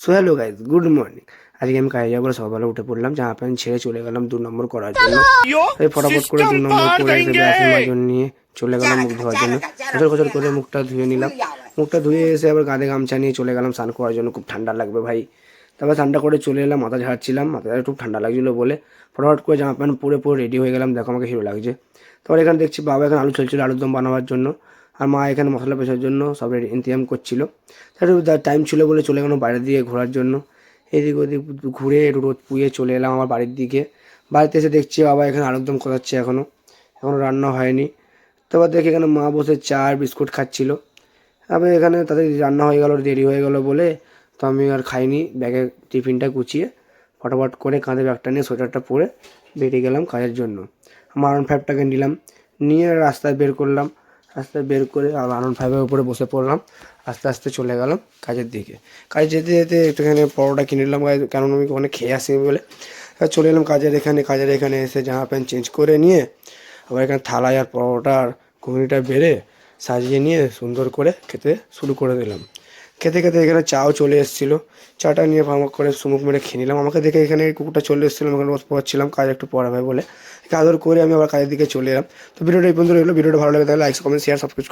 So hello guys, good morning. আজকে আমি কাজে যাবো বলে সকালবেলা উঠে পড়লাম, জামা প্যান্ট ছেড়ে চলে গেলাম 2 নম্বর করার জন্য। তাই ফটাফট করে 2 নম্বর করে এসে ব্রাশের মাজন নিয়ে চলে গেলাম মুখ ধোয়ার জন্য। খচর খচর করে মুখটা ধুয়ে নিলাম। মুখটা ধুয়ে এসে আবার কাঁধে গামছা নিয়ে চলে গেলাম স্নান করার জন্য, খুব ঠান্ডা লাগবে ভাই। তারপর ঠান্ডা করে চলে এলাম, মাথা ঝাড়ছিলাম, মাথা খুব ঠান্ডা লাগছিলো বলে ফটাফট করে জামা প্যান্ট পরে পরে রেডি হয়ে গেলাম। দেখো আমাকে হিরো লাগছে। তারপর এখানে দেখছি বাবা এখানে আলু ছলছিল আলুর দম বানাবার জন্য, আর মা এখানে মশলা পেশার জন্য সব ইন্তজাম করছিল। তার টাইম ছিল বলে চলে গেলাম বাইরে দিয়ে ঘোরার জন্য। এদিক ওদিক ঘুরে একটু রোদ পুয়ে চলে এলাম আমার বাড়ির দিকে। বাড়িতে এসে দেখছি বাবা এখানে আলুর দম কষাচ্ছে, এখনও রান্না হয়নি। তারপর দেখি এখানে মা বসে চা আর বিস্কুট খাচ্ছিল। আমি এখানে তাদের রান্না হয়ে গেল, দেরি হয়ে গেল বলে তো আমি আর খাইনি। ব্যাগে টিফিনটা গুছিয়ে ফটাফট করে কাঁধে ব্যাগটা নিয়ে সোয়েটারটা পরে বেরিয়ে গেলাম কাজের জন্য। আমার R15টাকে নিলাম, নিয়ে রাস্তায় বের করলাম। রাস্তায় বের করে আর R15-এর উপরে বসে পড়লাম। আস্তে আস্তে চলে গেলাম কাজের দিকে। কাজে যেতে যেতে একটুখানি পরোটা কিনে নিলাম, কারণ আমি ওখানে খেয়ে আসি বলে। চলে এলাম কাজের এখানে এসে জামা প্যান্ট চেঞ্জ করে নিয়ে আবার এখানে থালায় আর পরোটা আর ঘুগনিটা বেড়ে সাজিয়ে নিয়ে সুন্দর করে খেতে শুরু করে দিলাম। খেতে খেতে এখানে চাও চলে এসেছিলো। চাটা নিয়ে ভাগ করে সুমুক মেরে খেয়ে নিলাম। আমাকে দেখে এখানে কুকুরটা চলে এসেছিলো, আমি রোজ পড়ছিলাম, কাজ একটু পড়াবে বলে একে আদর করে আমি আবার কাজের দিকে চলে এলাম। তো ভিডিওটা এই পর্যন্ত রইলো। ভিডিওটা ভালো লাগে তাহলে লাইক কমেন্ট শেয়ার সব কিছু